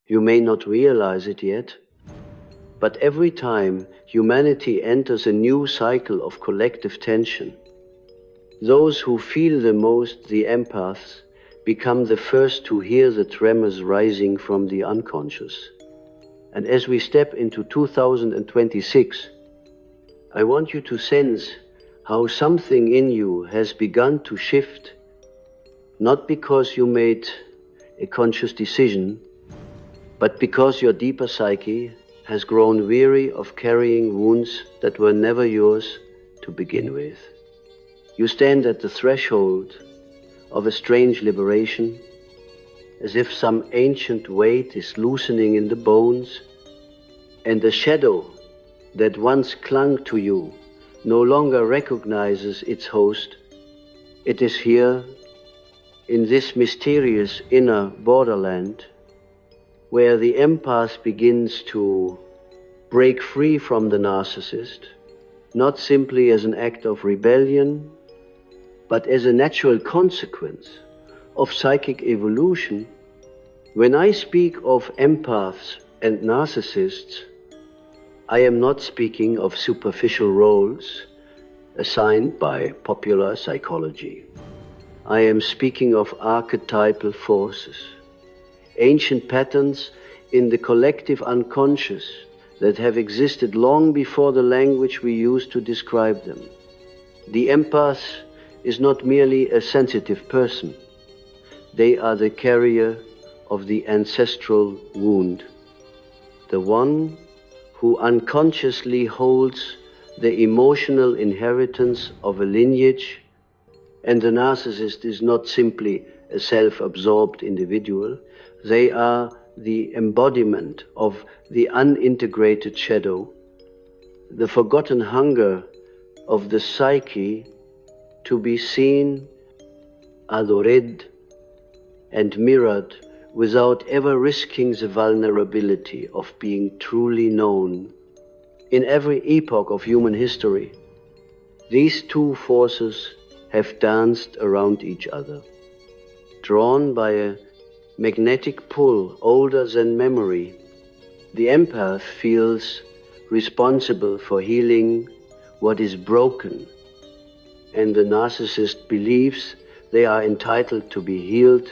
You may not realize it yet, but every time humanity enters a new cycle of collective tension, those who feel the most, the empaths, become the first to hear the tremors rising from the unconscious. And as we step into 2026, I want you to sense how something in you has begun to shift, not because you made a conscious decision, but because your deeper psyche has grown weary of carrying wounds that were never yours to begin with. You stand at the threshold of a strange liberation, as if some ancient weight is loosening in the bones, and the shadow that once clung to you no longer recognizes its host. It is here, in this mysterious inner borderland, where the empath begins to break free from the narcissist, not simply as an act of rebellion, but as a natural consequence of psychic evolution. When I speak of empaths and narcissists, I am not speaking of superficial roles assigned by popular psychology. I am speaking of archetypal forces, ancient patterns in the collective unconscious that have existed long before the language we use to describe them. The empath is not merely a sensitive person. They are the carrier of the ancestral wound, the one who unconsciously holds the emotional inheritance of a lineage. And the narcissist is not simply a self-absorbed individual. They are the embodiment of the unintegrated shadow, the forgotten hunger of the psyche to be seen, adored, and mirrored without ever risking the vulnerability of being truly known. In every epoch of human history, these two forces have danced around each other, drawn by a magnetic pull older than memory. The empath feels responsible for healing what is broken, and the narcissist believes they are entitled to be healed.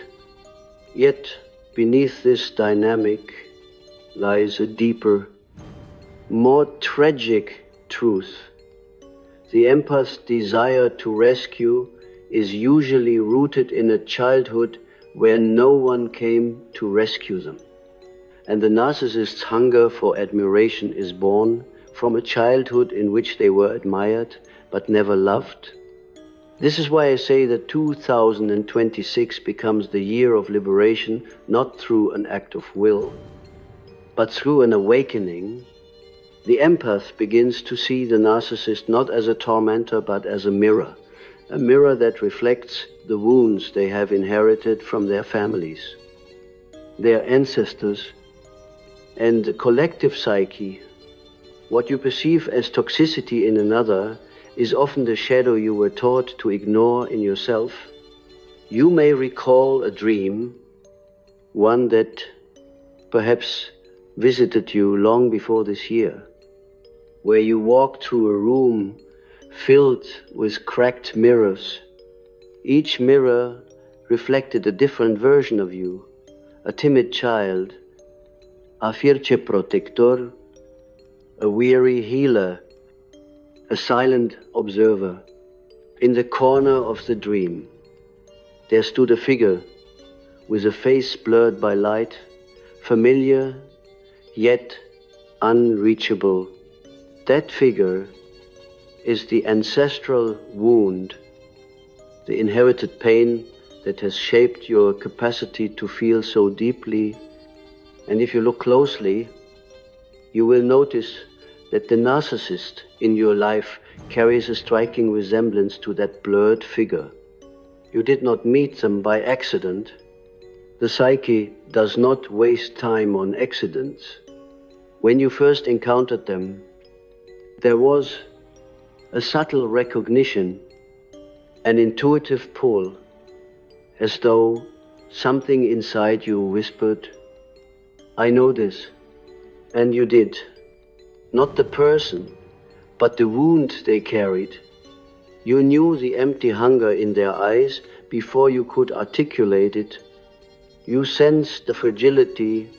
Yet beneath this dynamic lies a deeper, more tragic truth. The empath's desire to rescue is usually rooted in a childhood where no one came to rescue them. And the narcissist's hunger for admiration is born from a childhood in which they were admired but never loved. This is why I say that 2026 becomes the year of liberation, not through an act of will, but through an awakening. The empath begins to see the narcissist not as a tormentor, but as a mirror that reflects the wounds they have inherited from their families, their ancestors, and the collective psyche. What you perceive as toxicity in another is often the shadow you were taught to ignore in yourself. You may recall a dream, one that perhaps visited you long before this year, where you walked through a room filled with cracked mirrors. Each mirror reflected a different version of you, a timid child, a fierce protector, a weary healer, a silent observer. In the corner of the dream, there stood a figure with a face blurred by light, familiar yet unreachable. That figure is the ancestral wound, the inherited pain that has shaped your capacity to feel so deeply. And if you look closely, you will notice that the narcissist in your life carries a striking resemblance to that blurred figure. You did not meet them by accident. The psyche does not waste time on accidents. When you first encountered them, there was a subtle recognition, an intuitive pull, as though something inside you whispered, I know this, and you did. Not the person, but the wound they carried. You knew the empty hunger in their eyes before you could articulate it. You sensed the fragility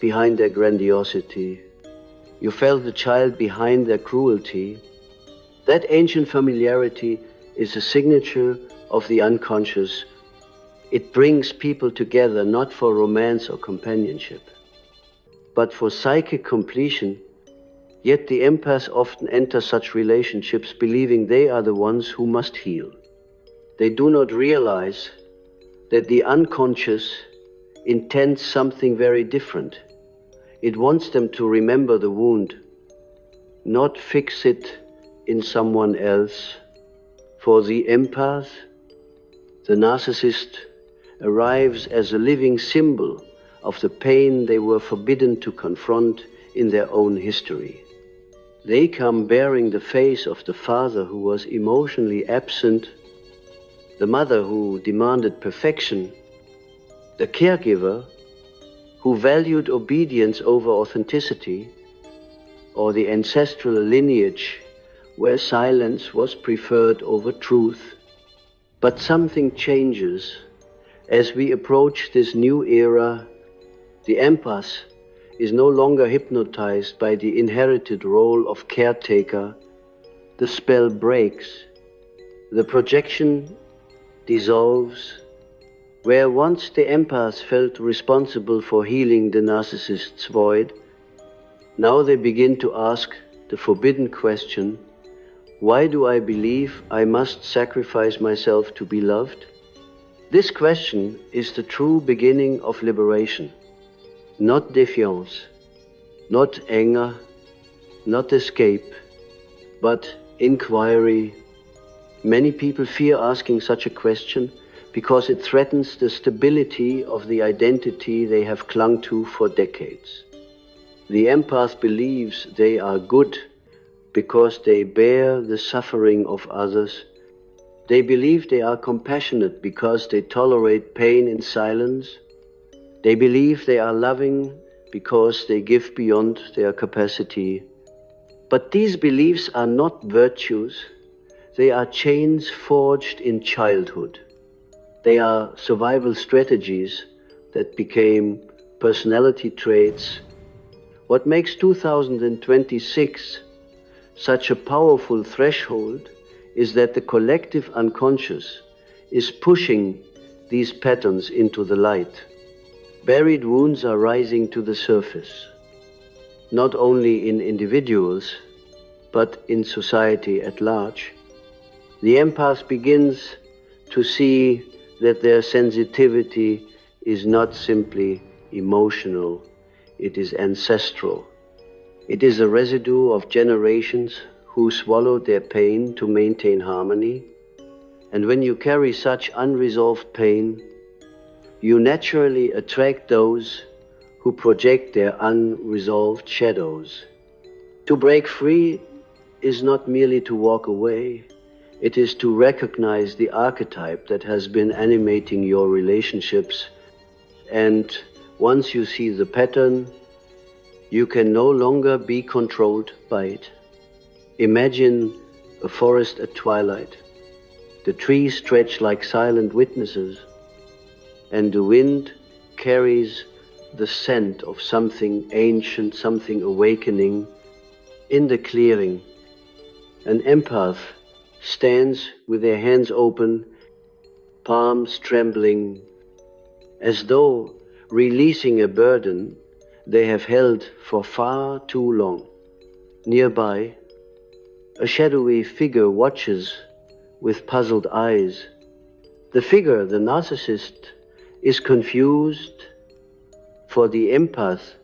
behind their grandiosity. You felt the child behind their cruelty. That ancient familiarity is a signature of the unconscious. It brings people together not for romance or companionship, but for psychic completion. Yet the empaths often enter such relationships believing they are the ones who must heal. They do not realize that the unconscious intends something very different. It wants them to remember the wound, not fix it in someone else. For the empath, the narcissist arrives as a living symbol of the pain they were forbidden to confront in their own history. They come bearing the face of the father who was emotionally absent, the mother who demanded perfection, the caregiver who valued obedience over authenticity, or the ancestral lineage where silence was preferred over truth. But something changes. As we approach this new era, the empath is no longer hypnotized by the inherited role of caretaker. The spell breaks. The projection dissolves. Where once the empath felt responsible for healing the narcissist's void, now they begin to ask the forbidden question, why do I believe I must sacrifice myself to be loved? This question is the true beginning of liberation. Not defiance, not anger, not escape, but inquiry. Many people fear asking such a question because it threatens the stability of the identity they have clung to for decades. The empath believes they are good because they bear the suffering of others. They believe they are compassionate because they tolerate pain in silence. They believe they are loving because they give beyond their capacity. But these beliefs are not virtues. They are chains forged in childhood. They are survival strategies that became personality traits. What makes 2026 such a powerful threshold is that the collective unconscious is pushing these patterns into the light. Buried wounds are rising to the surface, not only in individuals, but in society at large. The empath begins to see that their sensitivity is not simply emotional, it is ancestral. It is a residue of generations who swallowed their pain to maintain harmony. And when you carry such unresolved pain, you naturally attract those who project their unresolved shadows. To break free is not merely to walk away. It is to recognize the archetype that has been animating your relationships. And once you see the pattern, you can no longer be controlled by it. Imagine a forest at twilight. The trees stretch like silent witnesses, and the wind carries the scent of something ancient, something awakening. In the clearing, an empath stands with their hands open, palms trembling, as though releasing a burden they have held for far too long. Nearby, a shadowy figure watches with puzzled eyes. The figure, the narcissist, is confused, for the empath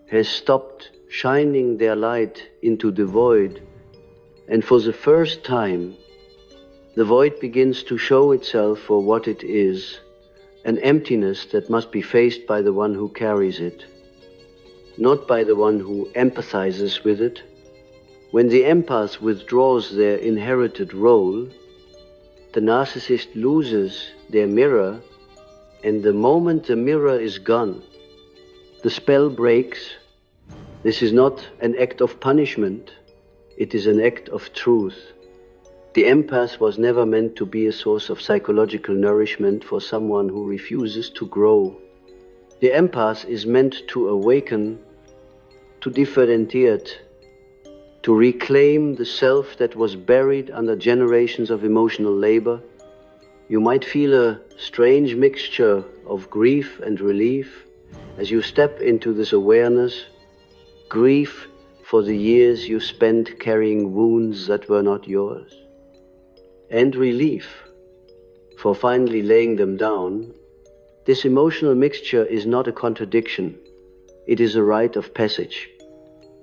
has stopped shining their light into the void, and for the first time, the void begins to show itself for what it is, an emptiness that must be faced by the one who carries it, not by the one who empathizes with it. When the empath withdraws their inherited role, the narcissist loses their mirror, and the moment the mirror is gone, The spell breaks. This is not an act of punishment. It is an act of truth. The empath was never meant to be a source of psychological nourishment for someone who refuses to grow. The empath is meant to awaken, to differentiate, to reclaim the self that was buried under generations of emotional labor. You might feel a strange mixture of grief and relief as you step into this awareness. Grief for the years you spent carrying wounds that were not yours, and relief for finally laying them down. This emotional mixture is not a contradiction. It is a rite of passage.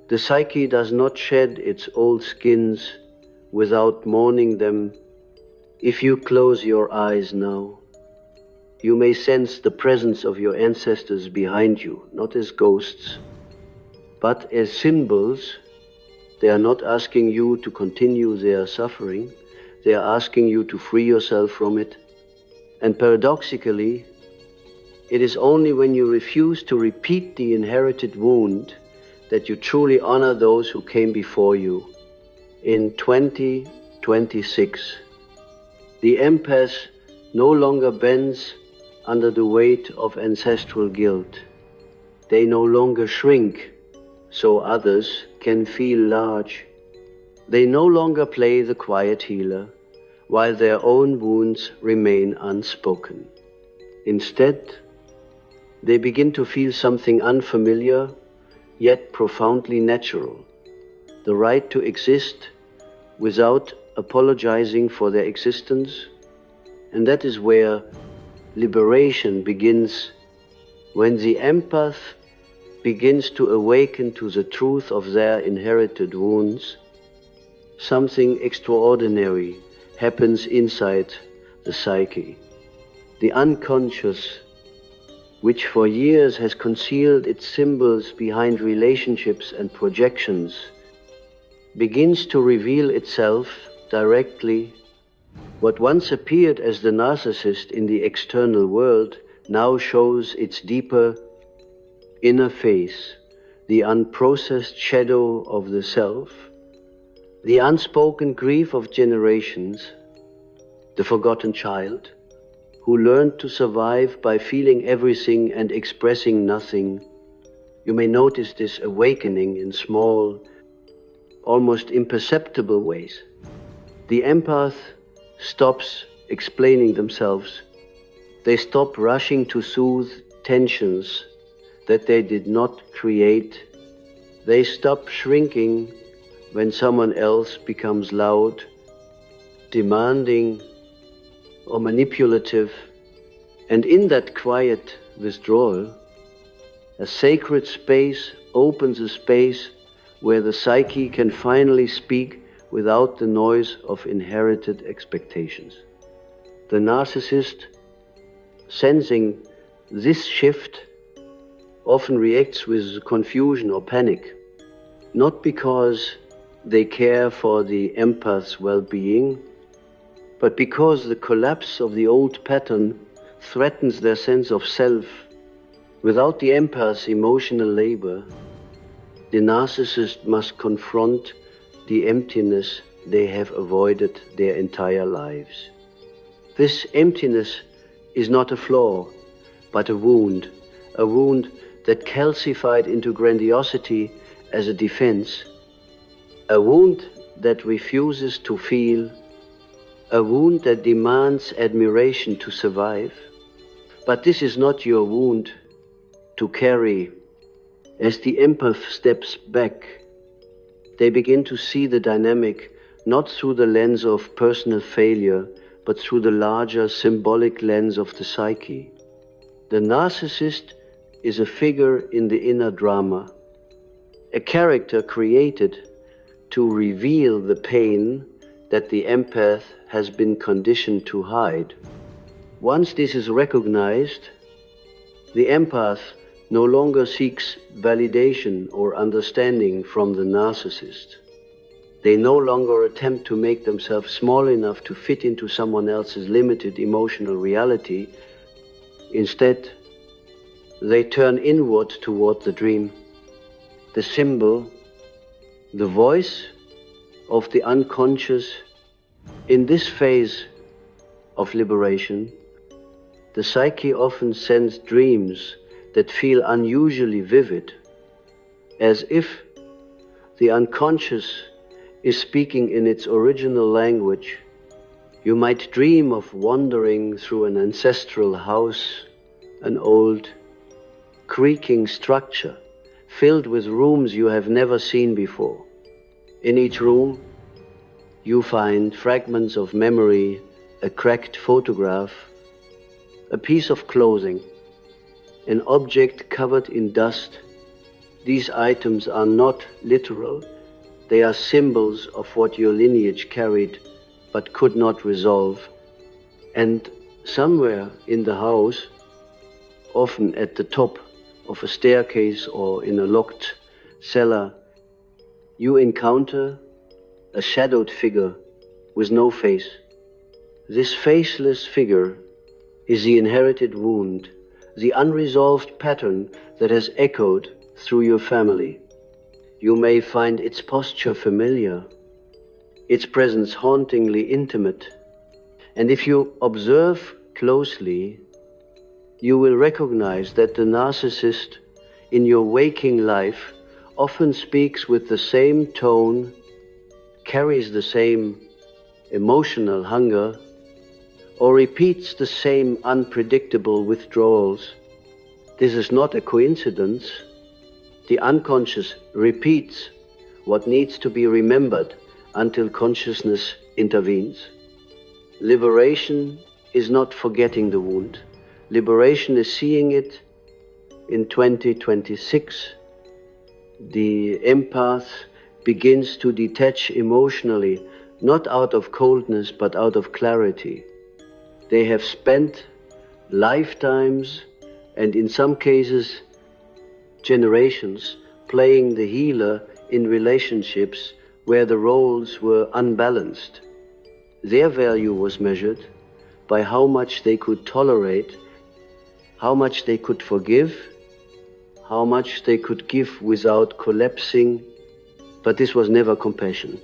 The psyche does not shed its old skins without mourning them. If you close your eyes now, you may sense the presence of your ancestors behind you, not as ghosts, but as symbols. They are not asking you to continue their suffering. They are asking you to free yourself from it. And paradoxically, it is only when you refuse to repeat the inherited wound that you truly honor those who came before you. In 2026, the empath no longer bends under the weight of ancestral guilt. They no longer shrink so others can feel large. They no longer play the quiet healer while their own wounds remain unspoken. Instead, they begin to feel something unfamiliar yet profoundly natural, the right to exist without apologizing for their existence. And that is where liberation begins, when the empath begins to awaken to the truth of their inherited wounds. Something extraordinary happens inside the psyche. The unconscious, which for years has concealed its symbols behind relationships and projections, begins to reveal itself directly. What once appeared as the narcissist in the external world now shows its deeper inner face, the unprocessed shadow of the self, the unspoken grief of generations, the forgotten child who learned to survive by feeling everything and expressing nothing. You may notice this awakening in small, almost imperceptible ways. The empath stops explaining themselves. They stop rushing to soothe tensions that they did not create. They stop shrinking when someone else becomes loud, demanding, or manipulative. And in that quiet withdrawal, a sacred space opens, a space where the psyche can finally speak without the noise of inherited expectations. The narcissist, sensing this shift, often reacts with confusion or panic, not because they care for the empath's well-being, but because the collapse of the old pattern threatens their sense of self. Without the empath's emotional labor, the narcissist must confront the emptiness they have avoided their entire lives. This emptiness is not a flaw, but a wound that calcified into grandiosity as a defense, a wound that refuses to feel, a wound that demands admiration to survive. But this is not your wound to carry. As the empath steps back, they begin to see the dynamic not through the lens of personal failure, but through the larger symbolic lens of the psyche. The narcissist is a figure in the inner drama, a character created to reveal the pain that the empath has been conditioned to hide. Once this is recognized, the empath no longer seeks validation or understanding from the narcissist. They no longer attempt to make themselves small enough to fit into someone else's limited emotional reality. Instead, They turn inward toward the dream. The symbol, the voice of the unconscious. In this phase of liberation, the psyche often sends dreams that feel unusually vivid, as if the unconscious is speaking in its original language. You might dream of wandering through an ancestral house, an old, creaking structure filled with rooms you have never seen before. In each room, you find fragments of memory, a cracked photograph, a piece of clothing, an object covered in dust. These items are not literal. They are symbols of what your lineage carried but could not resolve. And somewhere in the house, often at the top of a staircase or in a locked cellar, you encounter a shadowed figure with no face. This faceless figure is the inherited wound, the unresolved pattern that has echoed through your family. You may find its posture familiar, its presence hauntingly intimate, and if you observe closely, you will recognize that the narcissist in your waking life often speaks with the same tone, carries the same emotional hunger, or repeats the same unpredictable withdrawals. This is not a coincidence. The unconscious repeats what needs to be remembered until consciousness intervenes. Liberation is not forgetting the wound. Liberation is seeing it in 2026. The empath begins to detach emotionally, not out of coldness, but out of clarity. They have spent lifetimes, and in some cases, generations, playing the healer in relationships where the roles were unbalanced. Their value was measured by how much they could tolerate, how much they could forgive, how much they could give without collapsing. But this was never compassion.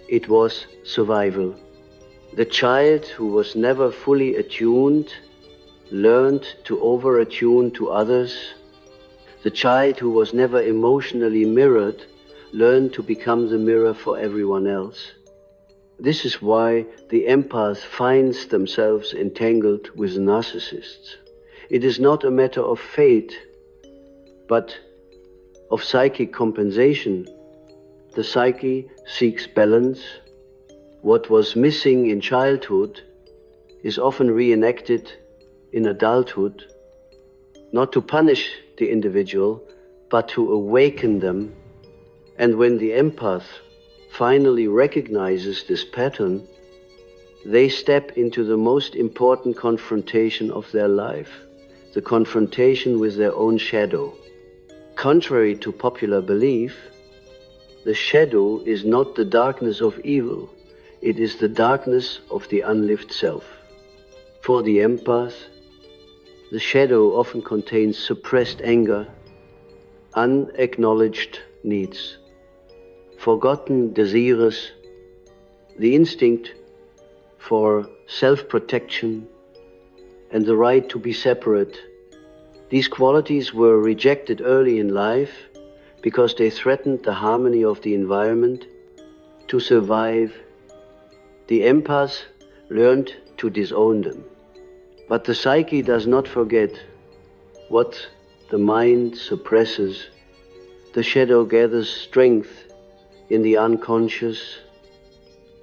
It was survival. The child who was never fully attuned learned to over-attune to others. The child who was never emotionally mirrored learned to become the mirror for everyone else. This is why the empath finds themselves entangled with narcissists. It is not a matter of fate, but of psychic compensation. The psyche seeks balance. What was missing in childhood is often reenacted in adulthood, not to punish the individual, but to awaken them. And when the empath finally recognizes this pattern, they step into the most important confrontation of their life, the confrontation with their own shadow. Contrary to popular belief, the shadow is not the darkness of evil, it is the darkness of the unlived self. For the empath, the shadow often contains suppressed anger, unacknowledged needs, forgotten desires, the instinct for self-protection, and the right to be separate. These qualities were rejected early in life because they threatened the harmony of the environment. To survive, the empath learned to disown them. But the psyche does not forget what the mind suppresses. The shadow gathers strength in the unconscious,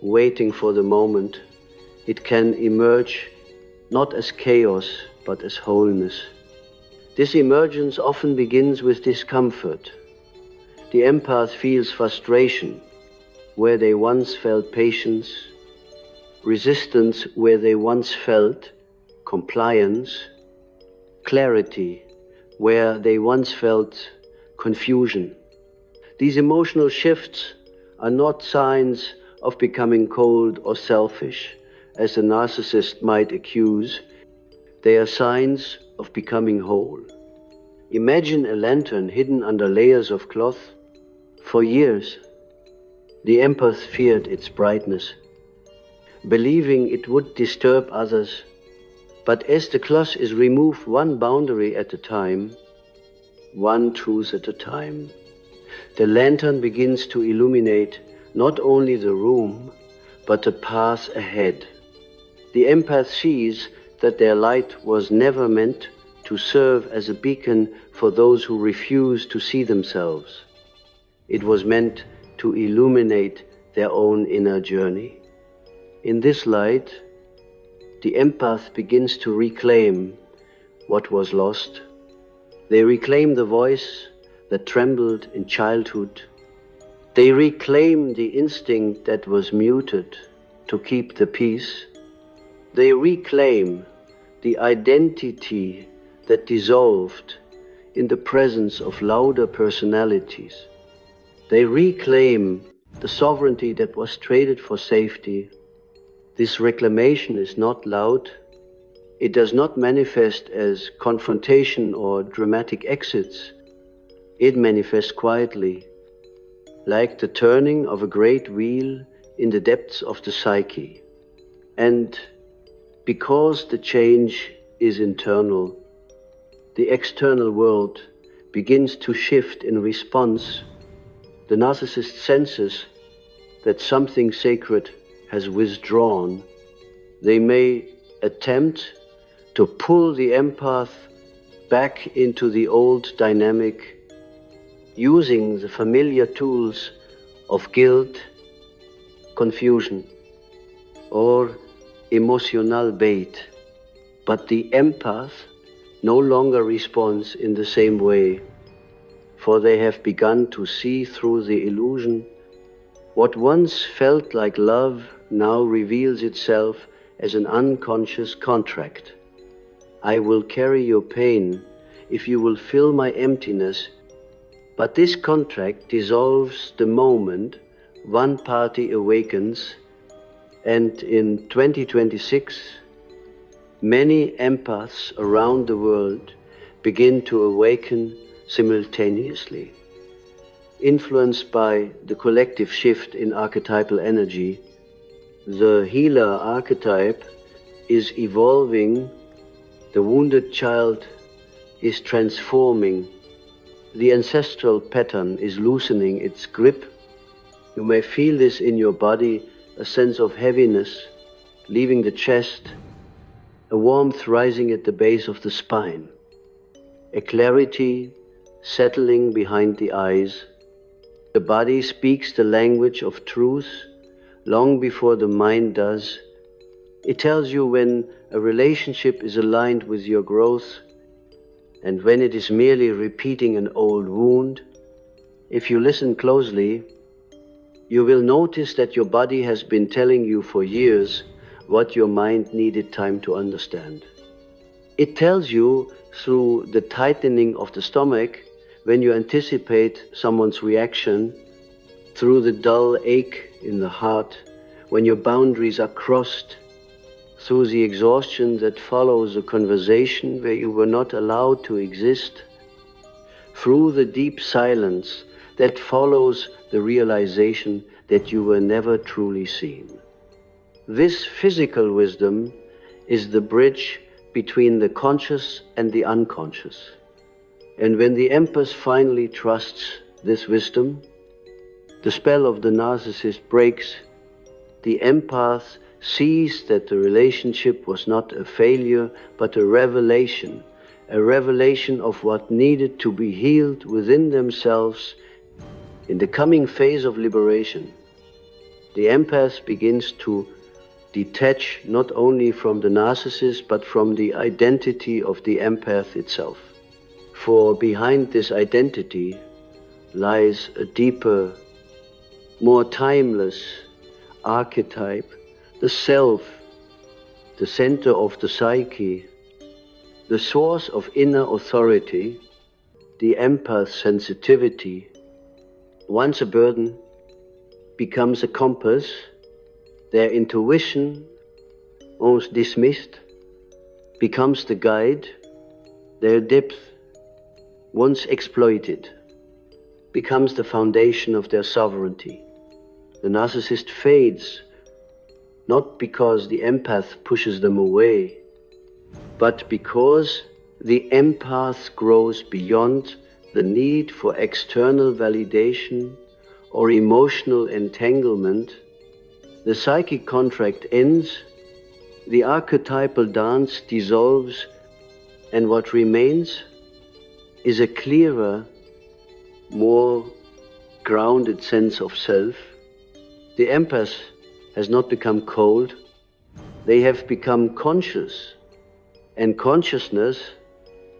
waiting for the moment it can emerge not as chaos, but as wholeness. This emergence often begins with discomfort. The empath feels frustration where they once felt patience, resistance where they once felt compliance, clarity where they once felt confusion. These emotional shifts are not signs of becoming cold or selfish, as a narcissist might accuse. They are signs of becoming whole. Imagine a lantern hidden under layers of cloth. For years, the empath feared its brightness, believing it would disturb others. But as the cloth is removed one boundary at a time, one truth at a time, the lantern begins to illuminate not only the room, but the path ahead. The empath sees that their light was never meant to serve as a beacon for those who refuse to see themselves. It was meant to illuminate their own inner journey. In this light, the empath begins to reclaim what was lost. They reclaim the voice that trembled in childhood. They reclaim the instinct that was muted to keep the peace. They reclaim the identity that dissolved in the presence of louder personalities. They reclaim the sovereignty that was traded for safety. This reclamation is not loud. It does not manifest as confrontation or dramatic exits. It manifests quietly, like the turning of a great wheel in the depths of the psyche. And because the change is internal, the external world begins to shift in response. The narcissist senses that something sacred has withdrawn. They may attempt to pull the empath back into the old dynamic, using the familiar tools of guilt, confusion, or emotional bait. But the empath no longer responds in the same way, for they have begun to see through the illusion. What once felt like love now reveals itself as an unconscious contract. I will carry your pain if you will fill my emptiness. But this contract dissolves the moment one party awakens, and in 2026, many empaths around the world begin to awaken simultaneously. Influenced by the collective shift in archetypal energy, the healer archetype is evolving, the wounded child is transforming, the ancestral pattern is loosening its grip. You may feel this in your body, a sense of heaviness leaving the chest, a warmth rising at the base of the spine, a clarity settling behind the eyes. The body speaks the language of truth long before the mind does. It tells you when a relationship is aligned with your growth and when it is merely repeating an old wound. If you listen closely, you will notice that your body has been telling you for years what your mind needed time to understand. It tells you through the tightening of the stomach when you anticipate someone's reaction, through the dull ache in the heart when your boundaries are crossed, through the exhaustion that follows a conversation where you were not allowed to exist, through the deep silence that follows the realization that you were never truly seen. This physical wisdom is the bridge between the conscious and the unconscious. And when the empath finally trusts this wisdom, the spell of the narcissist breaks. The empath sees that the relationship was not a failure, but a revelation of what needed to be healed within themselves. In the coming phase of liberation, the empath begins to detach not only from the narcissist, but from the identity of the empath itself. For behind this identity lies a deeper, more timeless archetype, the self, the center of the psyche, the source of inner authority, the empath sensitivity. Once a burden becomes a compass, their intuition, once dismissed, becomes the guide, their depth once exploited, becomes the foundation of their sovereignty. The narcissist fades, not because the empath pushes them away, but because the empath grows beyond the need for external validation or emotional entanglement. The psychic contract ends, the archetypal dance dissolves, and what remains is a clearer, more grounded sense of self. The empath has not become cold, they have become conscious, and consciousness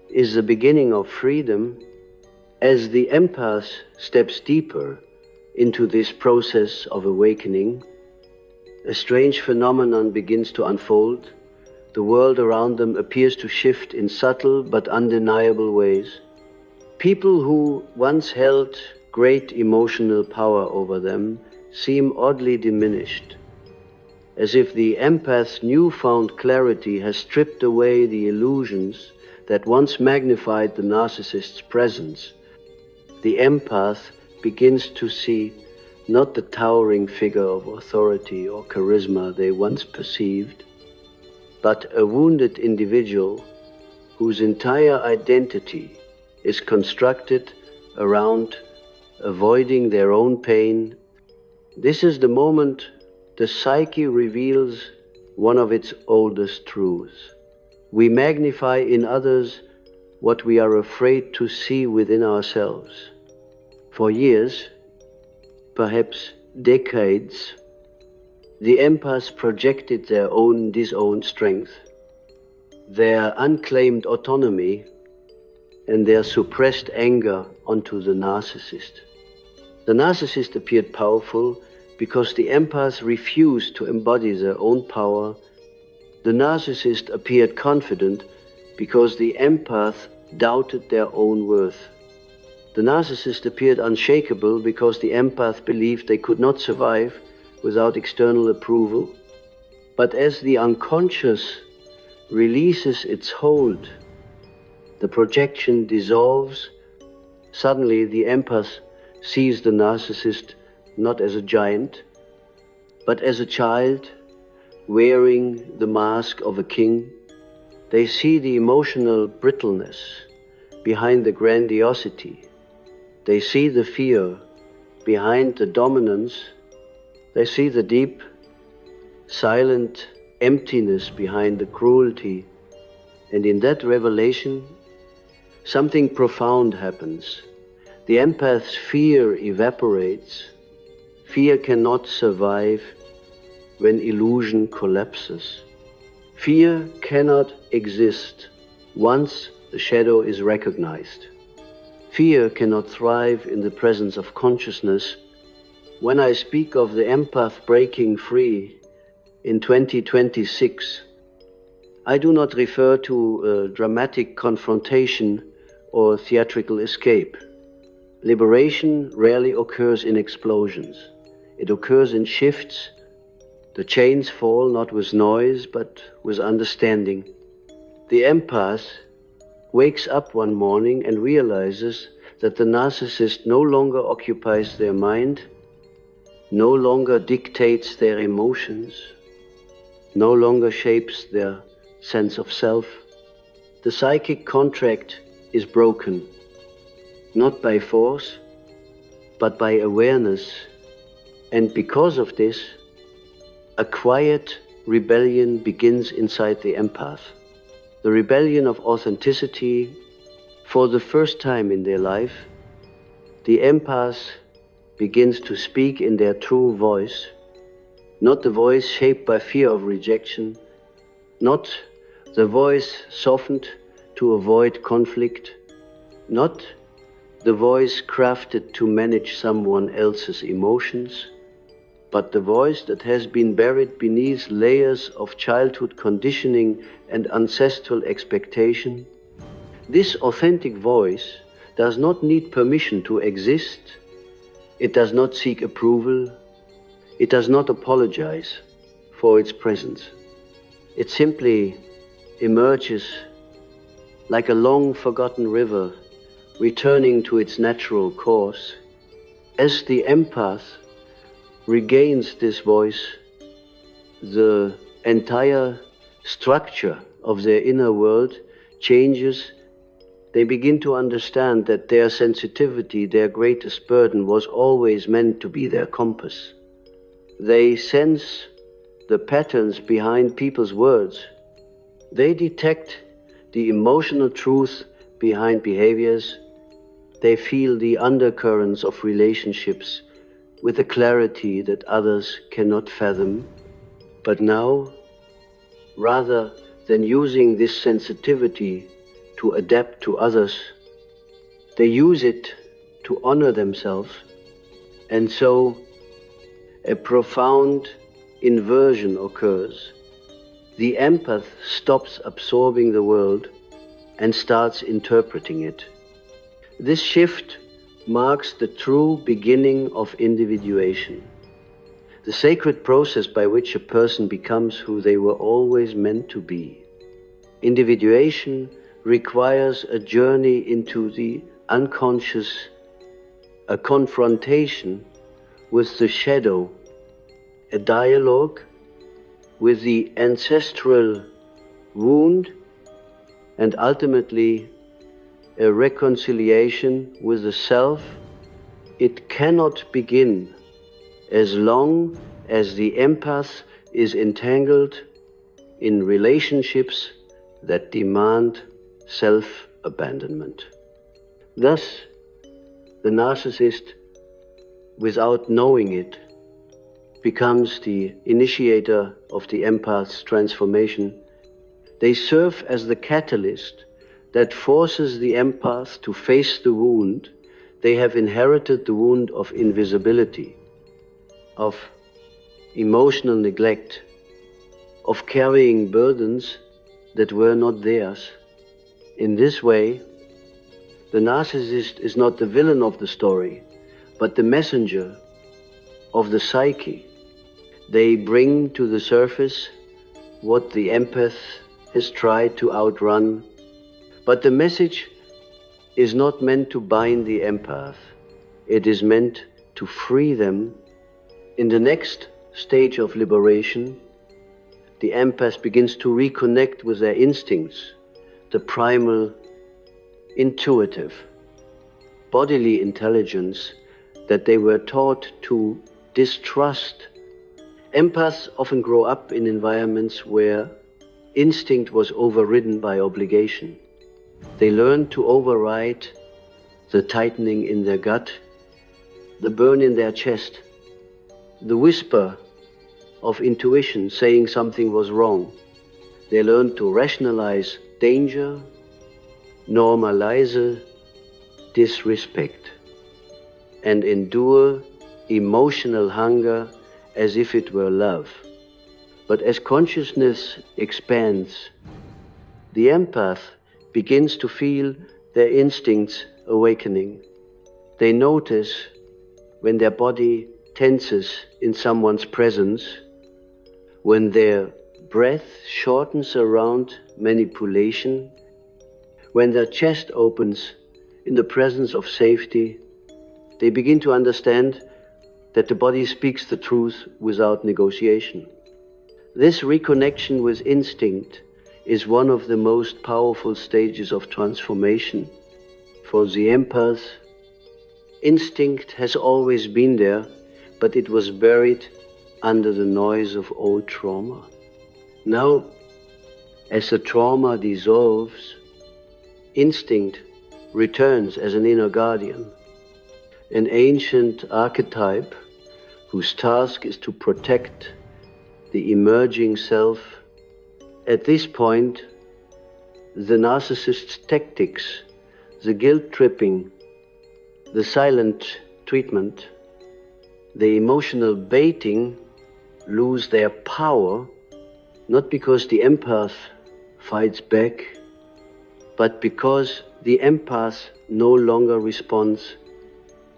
is the beginning of freedom. As the empath steps deeper into this process of awakening, a strange phenomenon begins to unfold. The world around them appears to shift in subtle but undeniable ways. People who once held great emotional power over them seem oddly diminished, as if the empath's newfound clarity has stripped away the illusions that once magnified the narcissist's presence. The empath begins to see not the towering figure of authority or charisma they once perceived, but a wounded individual whose entire identity is constructed around avoiding their own pain. This is the moment the psyche reveals one of its oldest truths. We magnify in others what we are afraid to see within ourselves. For years, perhaps decades, the empaths projected their own disowned strength, their unclaimed autonomy, and their suppressed anger onto the narcissist. The narcissist appeared powerful because the empaths refused to embody their own power. The narcissist appeared confident because the empath doubted their own worth. The narcissist appeared unshakable because the empath believed they could not survive without external approval. But as the unconscious releases its hold, the projection dissolves. Suddenly the empath sees the narcissist not as a giant, but as a child wearing the mask of a king. They see the emotional brittleness behind the grandiosity. They see the fear behind the dominance. They see the deep, silent emptiness behind the cruelty. And in that revelation, something profound happens. The empath's fear evaporates. Fear cannot survive when illusion collapses. Fear cannot exist once the shadow is recognized. Fear cannot thrive in the presence of consciousness. When I speak of the empath breaking free in 2026, I do not refer to a dramatic confrontation or theatrical escape. Liberation rarely occurs in explosions. It occurs in shifts. The chains fall not with noise, but with understanding. The empath wakes up one morning and realizes that the narcissist no longer occupies their mind, no longer dictates their emotions, no longer shapes their sense of self. The psychic contract is broken, not by force, but by awareness. And because of this, a quiet rebellion begins inside the empath. The rebellion of authenticity. For the first time in their life, the empath begins to speak in their true voice, not the voice shaped by fear of rejection, not the voice softened to avoid conflict, not the voice crafted to manage someone else's emotions, but the voice that has been buried beneath layers of childhood conditioning and ancestral expectation. This authentic voice does not need permission to exist. It does not seek approval. It does not apologize for its presence. It simply emerges like a long-forgotten river returning to its natural course. As the empath regains this voice, the entire structure of their inner world changes. They begin to understand that their sensitivity, their greatest burden, was always meant to be their compass. They sense the patterns behind people's words. They detect the emotional truth behind behaviors. They feel the undercurrents of relationships with a clarity that others cannot fathom. But now, rather than using this sensitivity to adapt to others, they use it to honor themselves, and so a profound inversion occurs. The empath stops absorbing the world and starts interpreting it. This shift marks the true beginning of individuation, the sacred process by which a person becomes who they were always meant to be. Individuation requires a journey into the unconscious, a confrontation with the shadow, a dialogue with the ancestral wound, and ultimately a reconciliation with the self. It cannot begin as long as the empath is entangled in relationships that demand self-abandonment. Thus, the narcissist, without knowing it, becomes the initiator of the empath's transformation. They serve as the catalyst that forces the empath to face the wound. They have inherited the wound of invisibility, of emotional neglect, of carrying burdens that were not theirs. In this way, the narcissist is not the villain of the story, but the messenger of the psyche. They bring to the surface what the empath has tried to outrun, but the message is not meant to bind the empath. It is meant to free them. In the next stage of liberation, the empath begins to reconnect with their instincts, the primal, intuitive, bodily intelligence that they were taught to distrust. Empaths often grow up in environments where instinct was overridden by obligation. They learn to override the tightening in their gut, the burn in their chest, the whisper of intuition saying something was wrong. They learn to rationalize danger, normalize disrespect, and endure emotional hunger as if it were love. But as consciousness expands, the empath begins to feel their instincts awakening. They notice when their body tenses in someone's presence, when their breath shortens around manipulation, when their chest opens in the presence of safety. They begin to understand that the body speaks the truth without negotiation. This reconnection with instinct is one of the most powerful stages of transformation. For the empath, instinct has always been there, but it was buried under the noise of old trauma. Now, as the trauma dissolves, instinct returns as an inner guardian, an ancient archetype whose task is to protect the emerging self. At this point, the narcissist's tactics, the guilt-tripping, the silent treatment, the emotional baiting lose their power, not because the empath fights back, but because the empath no longer responds.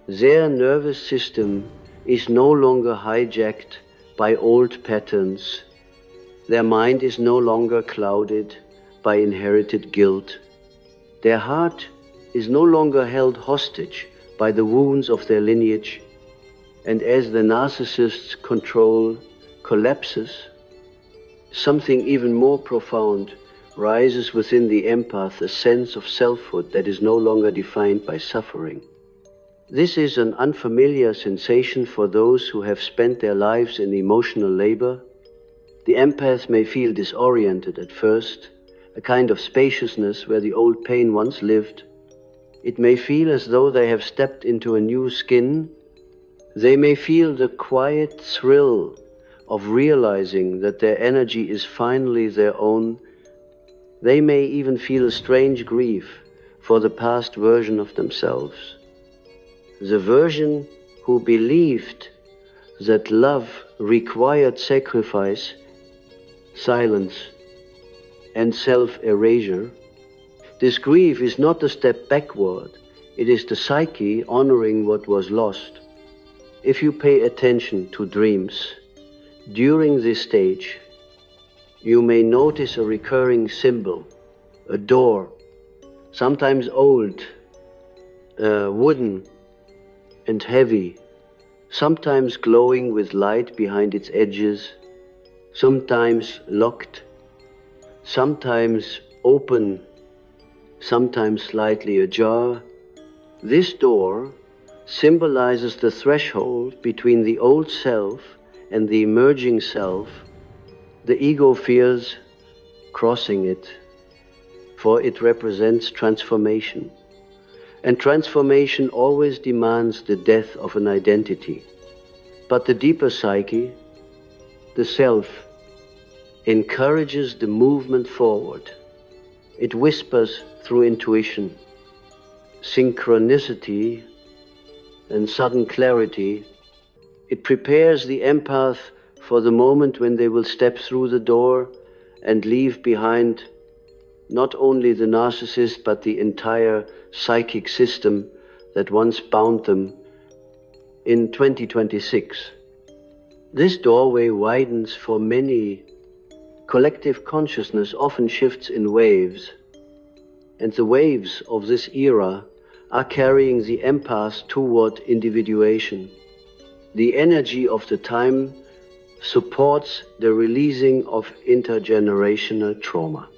Their nervous system is no longer hijacked by old patterns. Their mind is no longer clouded by inherited guilt. Their heart is no longer held hostage by the wounds of their lineage, and as the narcissist's control collapses, something even more profound rises within the empath, a sense of selfhood that is no longer defined by suffering. This is an unfamiliar sensation for those who have spent their lives in emotional labor. The empath may feel disoriented at first, a kind of spaciousness where the old pain once lived. It may feel as though they have stepped into a new skin. They may feel the quiet thrill of realizing that their energy is finally their own. They may even feel a strange grief for the past version of themselves. The version who believed that love required sacrifice, silence, and self-erasure. This grief is not a step backward, it is the psyche honoring what was lost. If you pay attention to dreams, during this stage, you may notice a recurring symbol, a door, sometimes old, wooden and heavy, sometimes glowing with light behind its edges, sometimes locked, sometimes open, sometimes slightly ajar. This door symbolizes the threshold between the old self and the emerging self. The ego fears crossing it, for it represents transformation. And transformation always demands the death of an identity. But the deeper psyche, the self, encourages the movement forward. It whispers through intuition, synchronicity, and sudden clarity. It prepares the empath for the moment when they will step through the door and leave behind not only the narcissist but the entire psychic system that once bound them in 2026. This doorway widens for many. Collective consciousness often shifts in waves, and the waves of this era are carrying the empath toward individuation. The energy of the time supports the releasing of intergenerational trauma,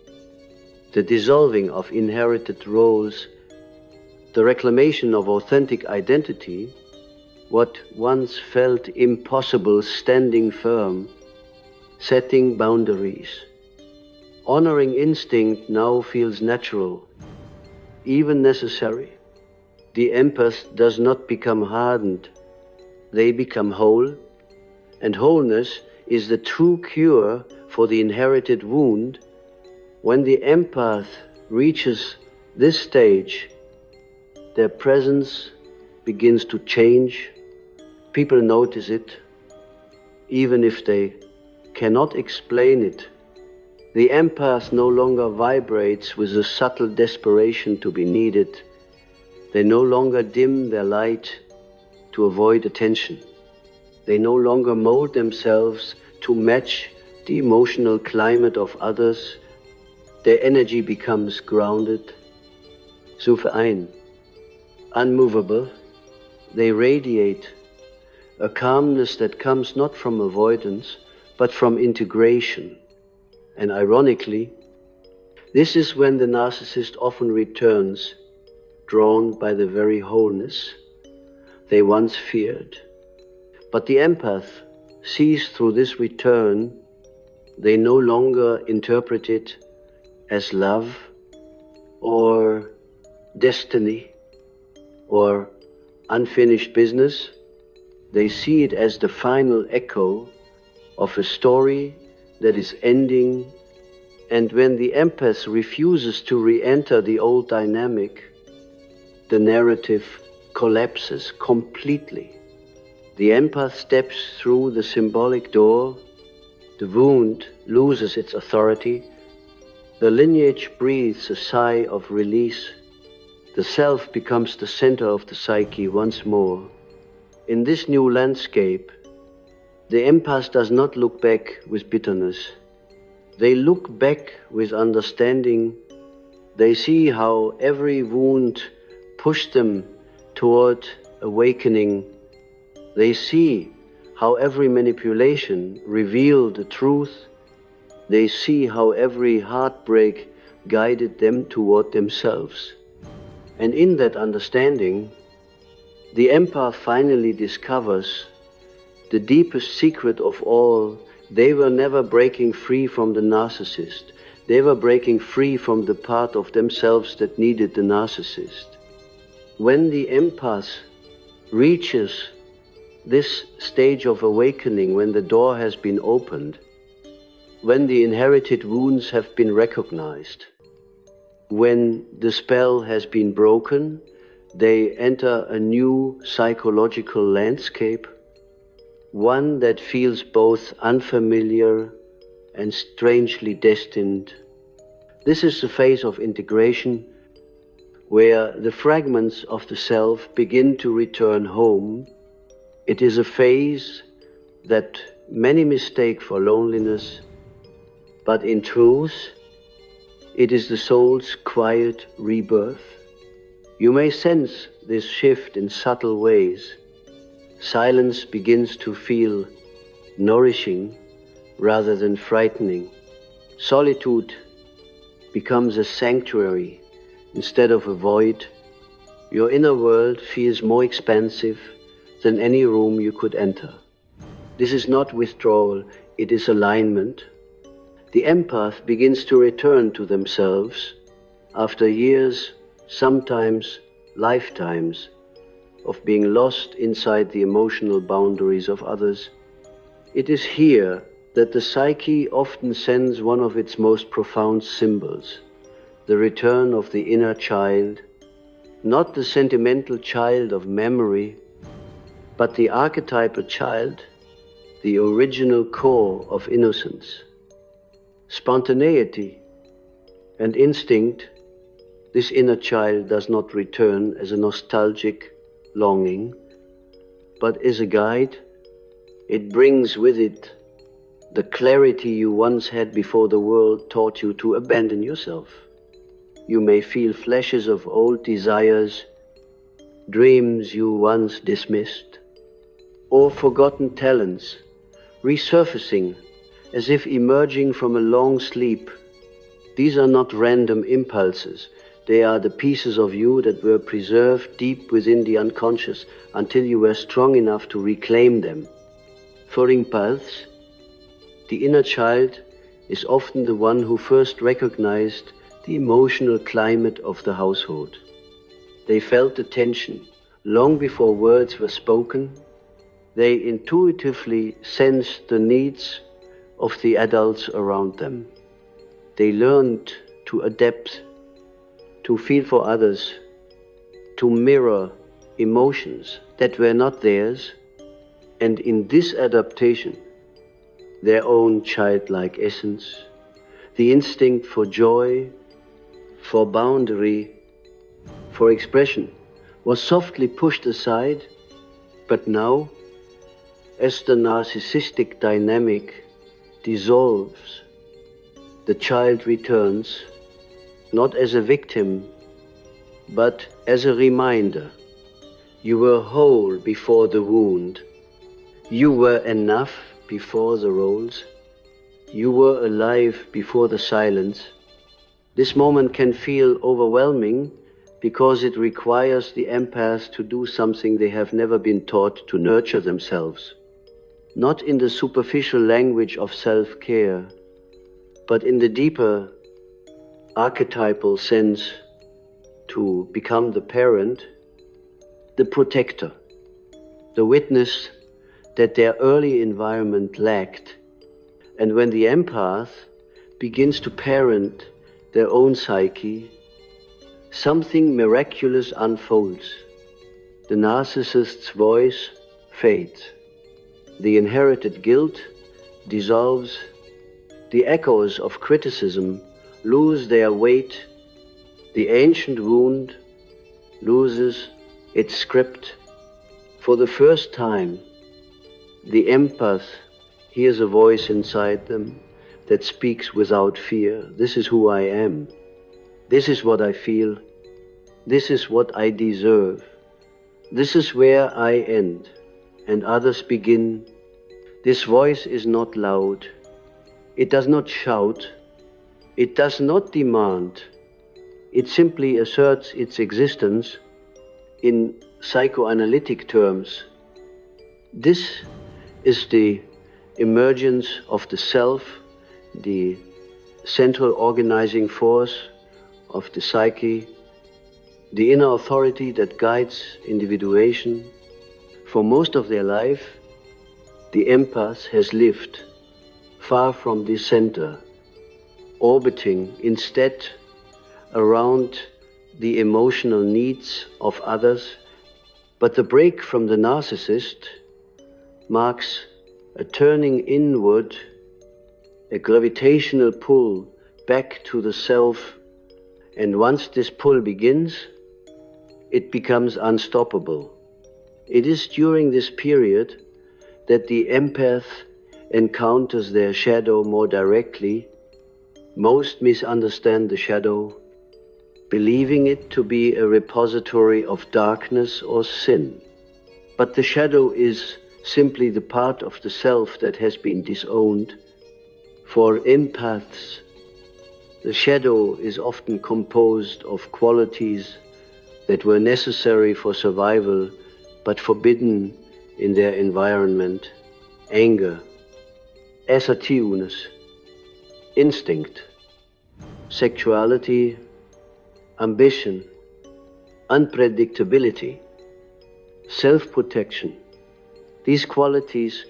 the dissolving of inherited roles, the reclamation of authentic identity. What once felt impossible standing firm, setting boundaries. Honoring instinct now feels natural, even necessary. The empath does not become hardened, they become whole, and wholeness is the true cure for the inherited wound. When the empath reaches this stage, their presence begins to change. People notice it, even if they cannot explain it. The empath no longer vibrates with a subtle desperation to be needed. They no longer dim their light to avoid attention. They no longer mold themselves to match the emotional climate of others. Their energy becomes grounded, souverän, unmovable. They radiate a calmness that comes not from avoidance, but from integration. And ironically, this is when the narcissist often returns, drawn by the very wholeness they once feared. But the empath sees through this return. They no longer interpret it as love or destiny or unfinished business. They see it as the final echo of a story that is ending. And when the empath refuses to re-enter the old dynamic, the narrative collapses completely. The empath steps through the symbolic door. The wound loses its authority. The lineage breathes a sigh of release. The self becomes the center of the psyche once more. In this new landscape, the empath does not look back with bitterness. They look back with understanding. They see how every wound push them toward awakening. They see how every manipulation revealed the truth. They see how every heartbreak guided them toward themselves. And in that understanding, the empath finally discovers the deepest secret of all. They were never breaking free from the narcissist. They were breaking free from the part of themselves that needed the narcissist. When the empath reaches this stage of awakening, when the door has been opened, when the inherited wounds have been recognized, when the spell has been broken, they enter a new psychological landscape, one that feels both unfamiliar and strangely destined. This is the phase of integration, where the fragments of the self begin to return home. It is a phase that many mistake for loneliness, but in truth, it is the soul's quiet rebirth. You may sense this shift in subtle ways. Silence begins to feel nourishing rather than frightening. Solitude becomes a sanctuary instead of a void. Your inner world feels more expansive than any room you could enter. This is not withdrawal, it is alignment. The empath begins to return to themselves after years, sometimes lifetimes, of being lost inside the emotional boundaries of others. It is here that the psyche often sends one of its most profound symbols, the return of the inner child, not the sentimental child of memory, but the archetypal child, the original core of innocence. Spontaneity and instinct, this inner child does not return as a nostalgic longing, but as a guide. It brings with it the clarity you once had before the world taught you to abandon yourself. You may feel flashes of old desires, dreams you once dismissed, or forgotten talents resurfacing as if emerging from a long sleep. These are not random impulses. They are the pieces of you that were preserved deep within the unconscious until you were strong enough to reclaim them. For empaths, the inner child is often the one who first recognized the emotional climate of the household. They felt the tension long before words were spoken. They intuitively sensed the needs of the adults around them. They learned to adapt, to feel for others, to mirror emotions that were not theirs, and in this adaptation, their own childlike essence, the instinct for joy, for boundary, for expression, was softly pushed aside. But now, as the narcissistic dynamic dissolves, the child returns, not as a victim, but as a reminder. You were whole before the wound. You were enough before the roles. You were alive before the silence. This moment can feel overwhelming because it requires the empath to do something they have never been taught, to nurture themselves. Not in the superficial language of self-care, but in the deeper archetypal sense, to become the parent, the protector, the witness that their early environment lacked. And when the empath begins to parent their own psyche, something miraculous unfolds. The narcissist's voice fades. The inherited guilt dissolves. The echoes of criticism lose their weight. The ancient wound loses its script. For the first time, the empath hears a voice inside them that speaks without fear. This is who I am. This is what I feel. This is what I deserve. This is where I end, and others begin. This voice is not loud. It does not shout. It does not demand. It simply asserts its existence in psychoanalytic terms. This is the emergence of the self, the central organizing force of the psyche, the inner authority that guides individuation. For most of their life, the empath has lived far from this center, orbiting instead around the emotional needs of others. But the break from the narcissist marks a turning inward, a gravitational pull back to the self, and once this pull begins, it becomes unstoppable. It is during this period that the empath encounters their shadow more directly. Most misunderstand the shadow, believing it to be a repository of darkness or sin. But the shadow is simply the part of the self that has been disowned. For empaths, the shadow is often composed of qualities that were necessary for survival but forbidden in their environment: anger, assertiveness, instinct, sexuality, ambition, unpredictability, self-protection. These qualities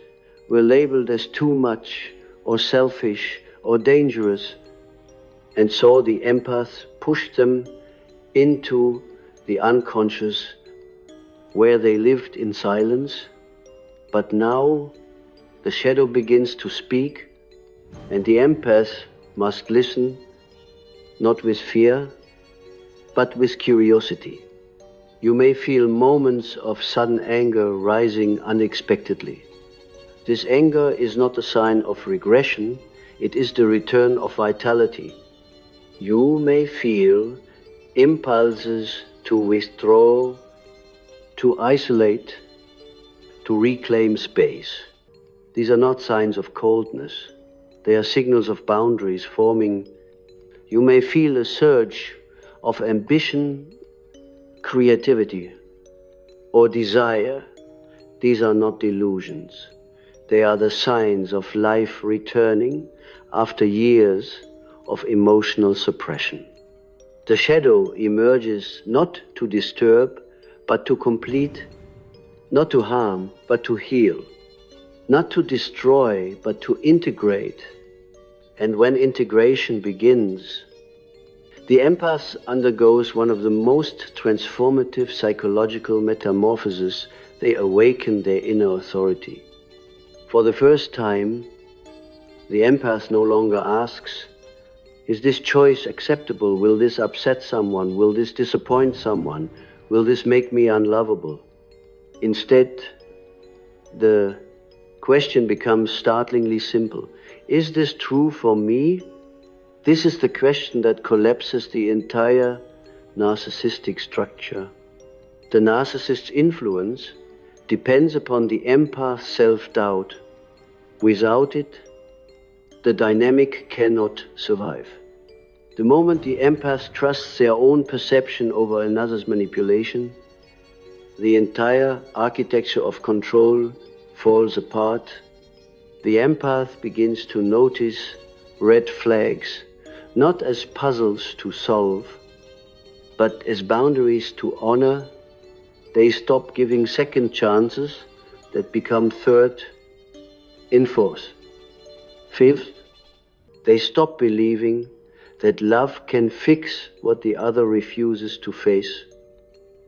were labeled as too much or selfish or dangerous, and so the empath pushed them into the unconscious, where they lived in silence. But now the shadow begins to speak, and the empath must listen, not with fear, but with curiosity. You may feel moments of sudden anger rising unexpectedly. This anger is not a sign of regression, it is the return of vitality. You may feel impulses to withdraw, to isolate, to reclaim space. These are not signs of coldness. They are signals of boundaries forming. You may feel a surge of ambition, creativity, or desire. These are not delusions. They are the signs of life returning after years of emotional suppression. The shadow emerges not to disturb, but to complete, not to harm, but to heal, not to destroy, but to integrate. And when integration begins, the empath undergoes one of the most transformative psychological metamorphoses. They awaken their inner authority. For the first time, the empath no longer asks, is this choice acceptable? Will this upset someone? Will this disappoint someone? Will this make me unlovable? Instead, the question becomes startlingly simple. Is this true for me? This is the question that collapses the entire narcissistic structure. The narcissist's influence depends upon the empath's self-doubt. Without it, the dynamic cannot survive. The moment the empath trusts their own perception over another's manipulation, the entire architecture of control falls apart. The empath begins to notice red flags, not as puzzles to solve, but as boundaries to honor. They stop giving second chances that become third, in fourth. Fifth, they stop believing that love can fix what the other refuses to face.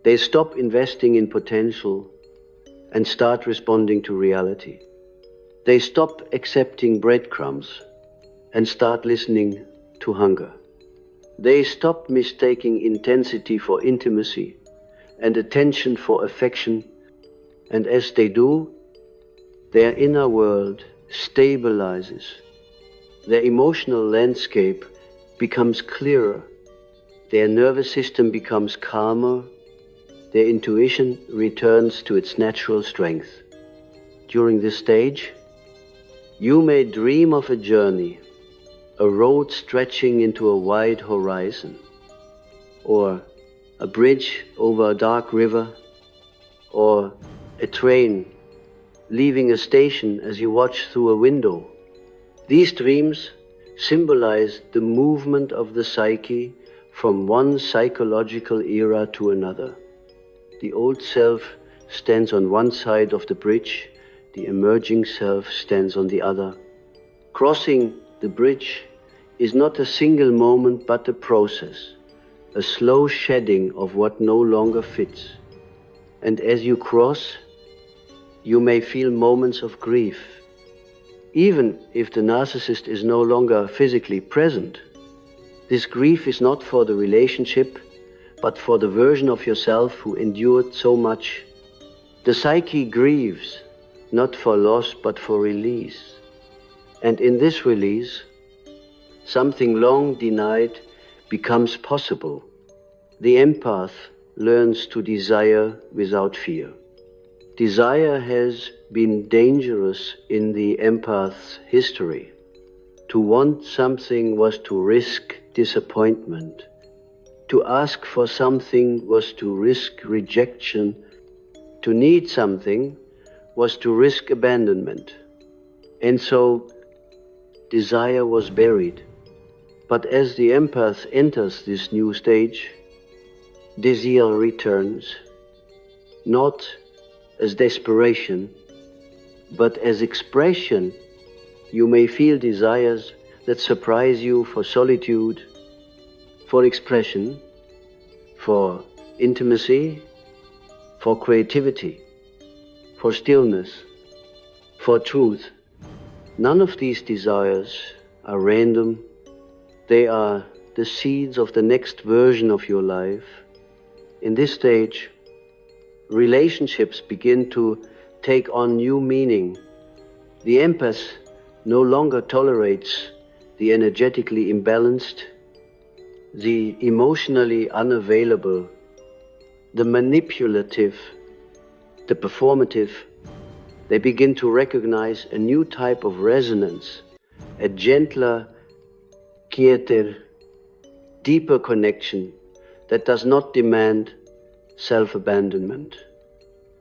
They stop investing in potential and start responding to reality. They stop accepting breadcrumbs and start listening to hunger. They stop mistaking intensity for intimacy and attention for affection, and as they do, their inner world stabilizes. Their emotional landscape becomes clearer. their nervous system becomes calmer, their intuition returns to its natural strength. During this stage, you may dream of a journey, a road stretching into a wide horizon, or a bridge over a dark river, or a train leaving a station as you watch through a window. These dreams symbolize the movement of the psyche from one psychological era to another. The old self stands on one side of the bridge, the emerging self stands on the other. Crossing the bridge is not a single moment but a process, a slow shedding of what no longer fits. And as you cross, you may feel moments of grief. Even if the narcissist is no longer physically present, this grief is not for the relationship, but for the version of yourself who endured so much. The psyche grieves, not for loss, but for release. And in this release, something long denied becomes possible. The empath learns to desire without fear. Desire has been dangerous in the empath's history. To want something was to risk disappointment. To ask for something was to risk rejection. To need something was to risk abandonment. And so desire was buried. But as the empath enters this new stage, desire returns, not as desperation, but as expression. You may feel desires that surprise you for solitude, for expression, for intimacy, for creativity, for stillness, for truth. None of these desires are random. They are the seeds of the next version of your life. In this stage, relationships begin to take on new meaning. The empath no longer tolerates the energetically imbalanced, the emotionally unavailable, the manipulative, the performative. They begin to recognize a new type of resonance, a gentler, quieter, deeper connection that does not demand self-abandonment.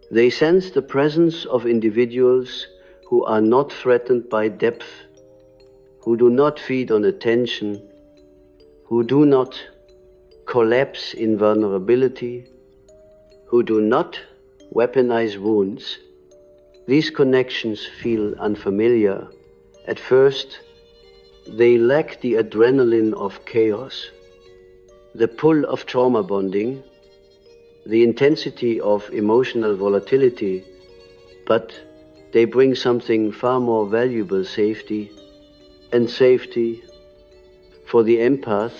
They sense the presence of individuals who are not threatened by depth, who do not feed on attention, who do not collapse in vulnerability, who do not weaponize wounds. These connections feel unfamiliar. At first, they lack the adrenaline of chaos, the pull of trauma bonding, the intensity of emotional volatility, but they bring something far more valuable: safety. And safety, for the empath,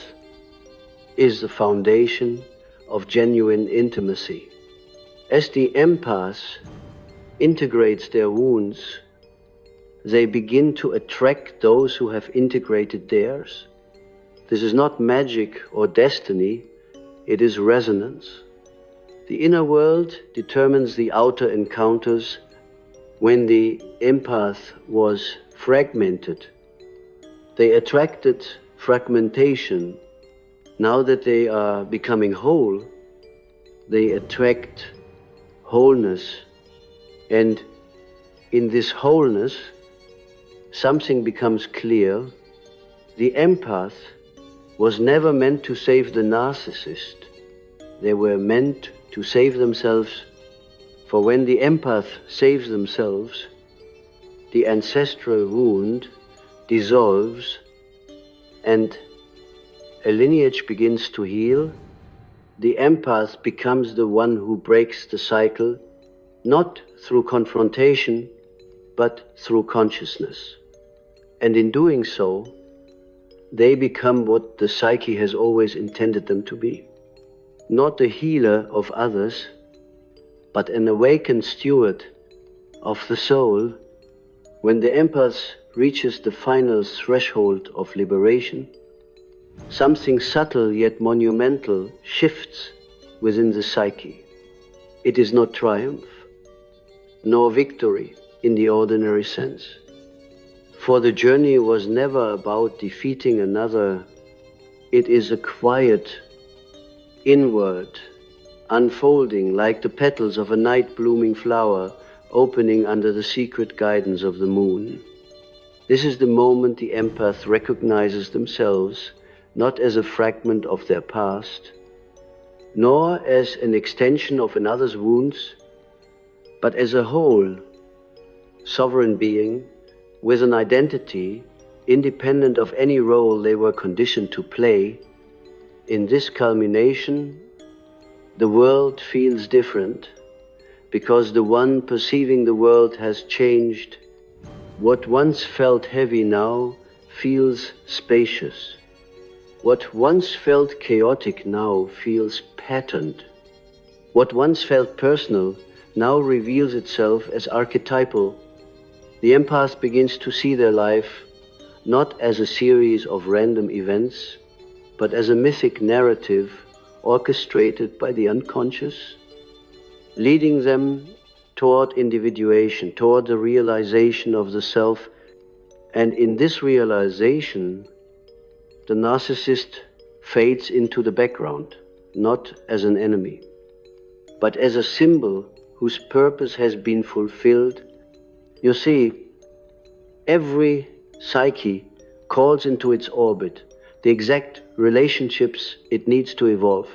is the foundation of genuine intimacy. As the empath integrates their wounds, they begin to attract those who have integrated theirs. This is not magic or destiny, it is resonance. The inner world determines the outer encounters. When the empath was fragmented, they attracted fragmentation. Now that they are becoming whole, they attract wholeness. And in this wholeness, something becomes clear. The empath was never meant to save the narcissist. They were meant to save themselves. For when the empath saves themselves, the ancestral wound dissolves and a lineage begins to heal. The empath becomes the one who breaks the cycle, not through confrontation, but through consciousness. And in doing so, they become what the psyche has always intended them to be. Not the healer of others, but an awakened steward of the soul. When the empath reaches the final threshold of liberation, Something subtle yet monumental shifts within the psyche. It is not triumph, nor victory in the ordinary sense. For the journey was never about defeating another. It is a quiet, inward unfolding like the petals of a night-blooming flower opening under the secret guidance of the moon. This is the moment the empath recognizes themselves not as a fragment of their past, nor as an extension of another's wounds, but as a whole, sovereign being with an identity independent of any role they were conditioned to play. In this culmination, the world feels different because the one perceiving the world has changed. What once felt heavy now feels spacious. What once felt chaotic now feels patterned. What once felt personal now reveals itself as archetypal. The empath begins to see their life not as a series of random events, but as a mythic narrative orchestrated by the unconscious, leading them toward individuation, toward the realization of the self. And in this realization, the narcissist fades into the background, not as an enemy, but as a symbol whose purpose has been fulfilled. You see, every psyche calls into its orbit the exact relationships it needs to evolve.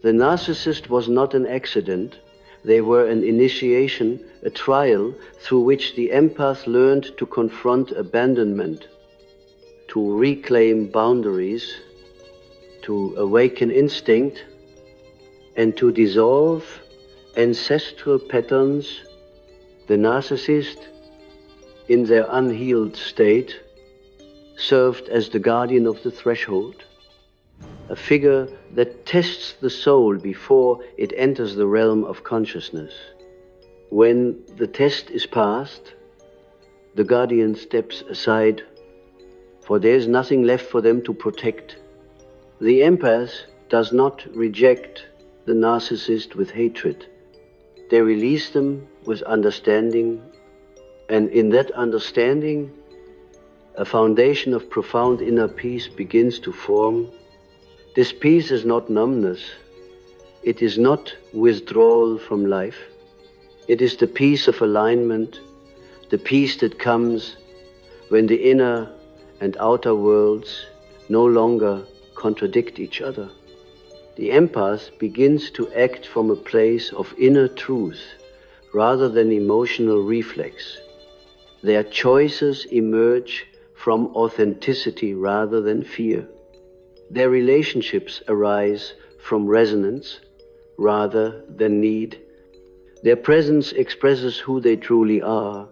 The narcissist was not an accident. They were an initiation, a trial through which the empath learned to confront abandonment, to reclaim boundaries, to awaken instinct, and to dissolve ancestral patterns. The narcissist, in their unhealed state, served as the guardian of the threshold, a figure that tests the soul before it enters the realm of consciousness. When the test is passed, the guardian steps aside, for there is nothing left for them to protect. The empath does not reject the narcissist with hatred. They release them with understanding, and in that understanding, a foundation of profound inner peace begins to form. This peace is not numbness. It is not withdrawal from life. It is the peace of alignment, the peace that comes when the inner and outer worlds no longer contradict each other. The empath begins to act from a place of inner truth rather than emotional reflex. Their choices emerge from authenticity rather than fear. Their relationships arise from resonance rather than need. Their presence expresses who they truly are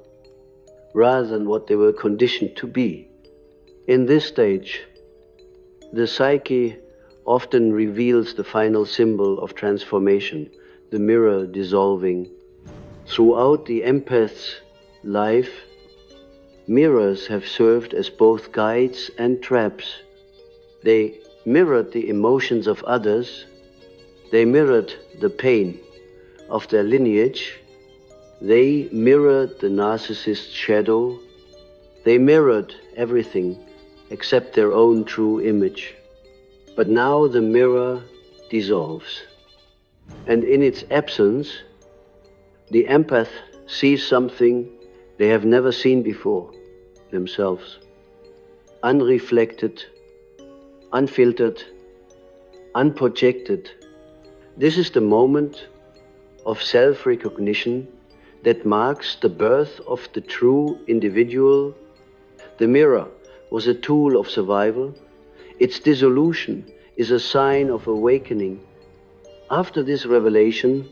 rather than what they were conditioned to be. In this stage, the psyche often reveals the final symbol of transformation, the mirror dissolving. Throughout the empath's life, mirrors have served as both guides and traps. They mirrored the emotions of others. They mirrored the pain of their lineage. They mirrored the narcissist's shadow. They mirrored everything except their own true image. But now the mirror dissolves, and in its absence, the empath sees something they have never seen before, themselves. Unreflected, unfiltered, unprojected. This is the moment of self-recognition that marks the birth of the true individual. The mirror was a tool of survival. Its dissolution is a sign of awakening. After this revelation,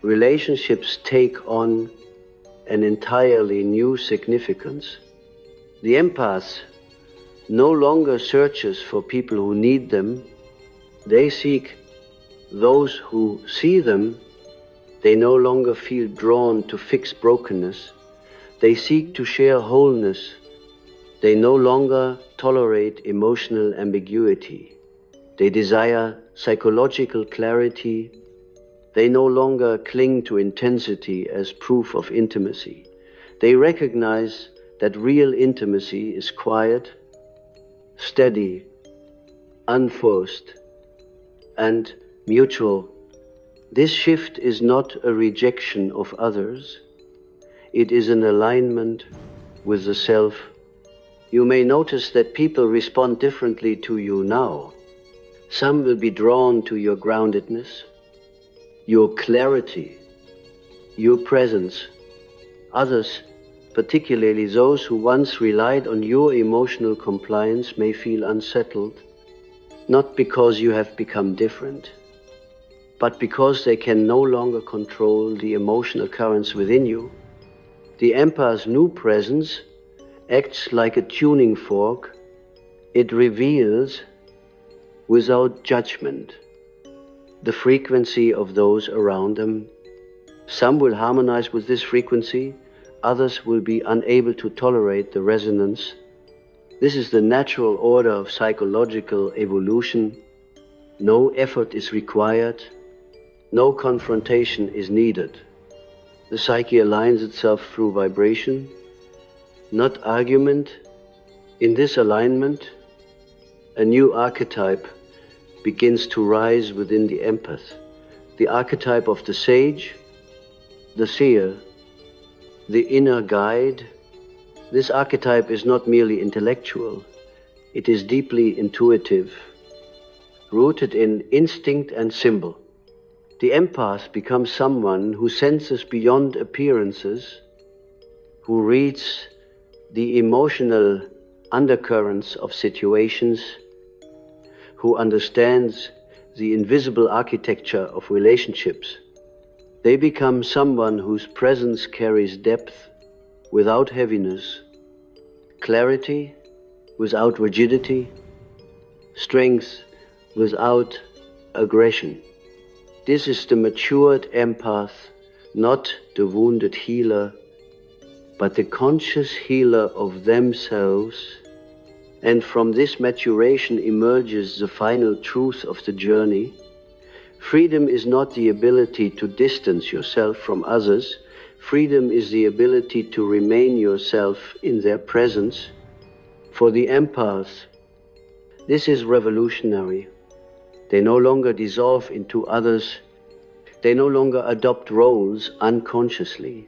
relationships take on an entirely new significance. The empath no longer searches for people who need them. They seek those who see them. They no longer feel drawn to fix brokenness. They seek to share wholeness. They no longer tolerate emotional ambiguity. They desire psychological clarity. They no longer cling to intensity as proof of intimacy. They recognize that real intimacy is quiet, steady, unforced, and mutual. This shift is not a rejection of others. It is an alignment with the self. You may notice that people respond differently to you now. Some will be drawn to your groundedness, your clarity, your presence. Others, particularly those who once relied on your emotional compliance, may feel unsettled, not because you have become different, but because they can no longer control the emotional currents within you. The empath's new presence acts like a tuning fork. It reveals, without judgment, the frequency of those around them. Some will harmonize with this frequency, others will be unable to tolerate the resonance. This is the natural order of psychological evolution. No effort is required, no confrontation is needed. The psyche aligns itself through vibration, not argument. In this alignment, a new archetype begins to rise within the empath. The archetype of the sage, the seer, the inner guide. This archetype is not merely intellectual, it is deeply intuitive, rooted in instinct and symbol. The empath becomes someone who senses beyond appearances, who reads the emotional undercurrents of situations, who understands the invisible architecture of relationships. They become someone whose presence carries depth without heaviness, clarity without rigidity, strength without aggression. This is the matured empath, not the wounded healer, but the conscious healer of themselves. And from this maturation emerges the final truth of the journey. Freedom is not the ability to distance yourself from others. Freedom is the ability to remain yourself in their presence. For the empaths, this is revolutionary. They no longer dissolve into others. They no longer adopt roles unconsciously.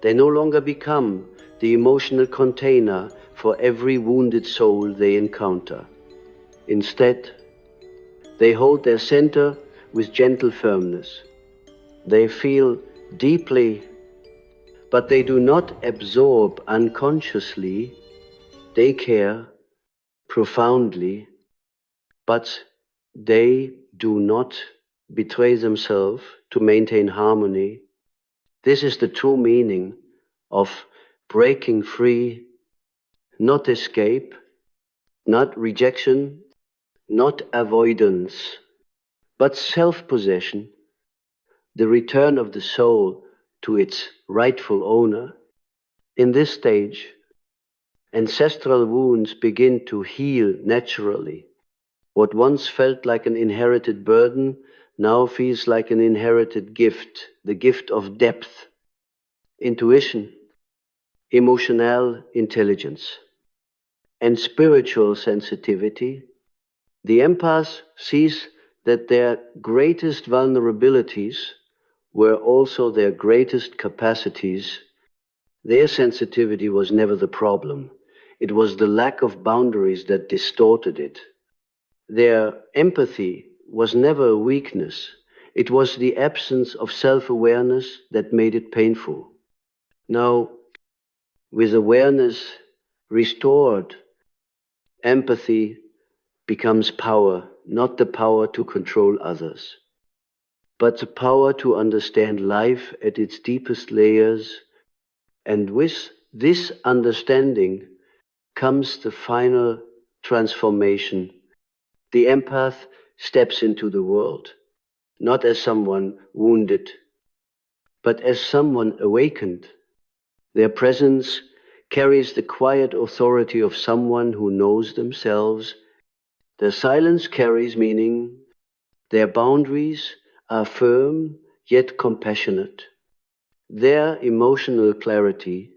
They no longer become the emotional container for every wounded soul they encounter. Instead, they hold their center with gentle firmness. They feel deeply, but they do not absorb unconsciously. They care profoundly, but they do not betray themselves to maintain harmony. This is the true meaning of breaking free, not escape, not rejection, not avoidance, but self-possession, the return of the soul to its rightful owner. In this stage, ancestral wounds begin to heal naturally. What once felt like an inherited burden now feels like an inherited gift, the gift of depth, intuition, emotional intelligence, and spiritual sensitivity. The empath sees that their greatest vulnerabilities were also their greatest capacities. Their sensitivity was never the problem. It was the lack of boundaries that distorted it. Their empathy was never a weakness. It was the absence of self-awareness that made it painful. Now, with awareness restored, empathy becomes power, not the power to control others, but the power to understand life at its deepest layers. And with this understanding comes the final transformation. The empath steps into the world, not as someone wounded, but as someone awakened. Their presence carries the quiet authority of someone who knows themselves. Their silence carries meaning. Their boundaries are firm yet compassionate. Their emotional clarity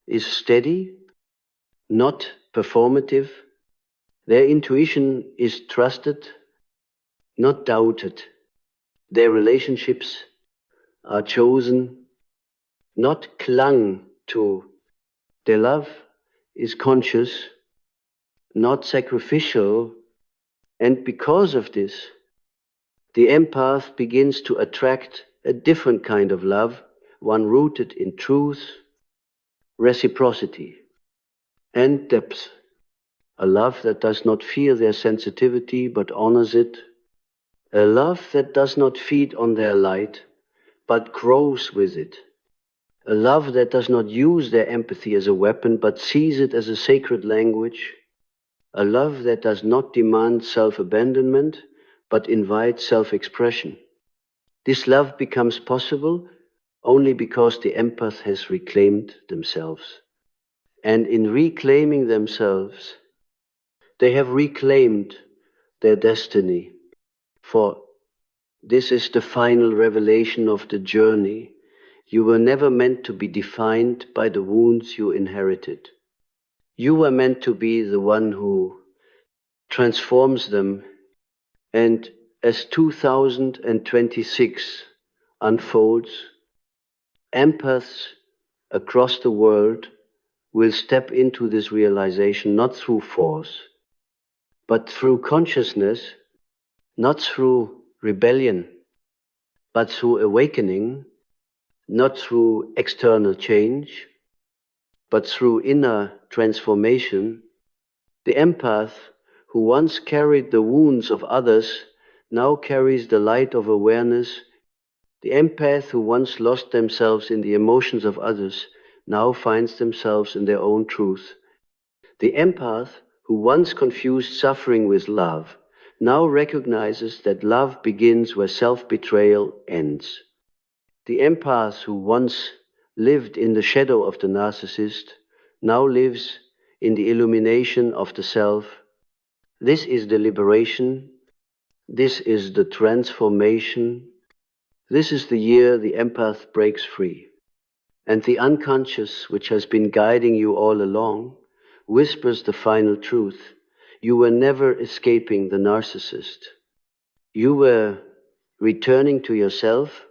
is steady, not performative. Their intuition is trusted, not doubted. Their relationships are chosen, not clung to. Their love is conscious, not sacrificial, and because of this, the empath begins to attract a different kind of love, one rooted in truth, reciprocity, and depth. A love that does not fear their sensitivity but honors it. A love that does not feed on their light but grows with it. A love that does not use their empathy as a weapon but sees it as a sacred language. A love that does not demand self-abandonment but invites self-expression. This love becomes possible only because the empath has reclaimed themselves. And in reclaiming themselves, they have reclaimed their destiny. For this is the final revelation of the journey. You were never meant to be defined by the wounds you inherited. You were meant to be the one who transforms them. And as 2026 unfolds, empaths across the world will step into this realization not through force, but through consciousness, not through rebellion, but through awakening, not through external change, but through inner transformation. The empath who once carried the wounds of others now carries the light of awareness. The empath who once lost themselves in the emotions of others now finds themselves in their own truth. The empath who once confused suffering with love now recognizes that love begins where self-betrayal ends. The empath who once lived in the shadow of the narcissist now lives in the illumination of the self. This is the liberation. This is the transformation. This is the year the empath breaks free. And the unconscious, which has been guiding you all along, whispers the final truth. You were never escaping the narcissist. You were returning to yourself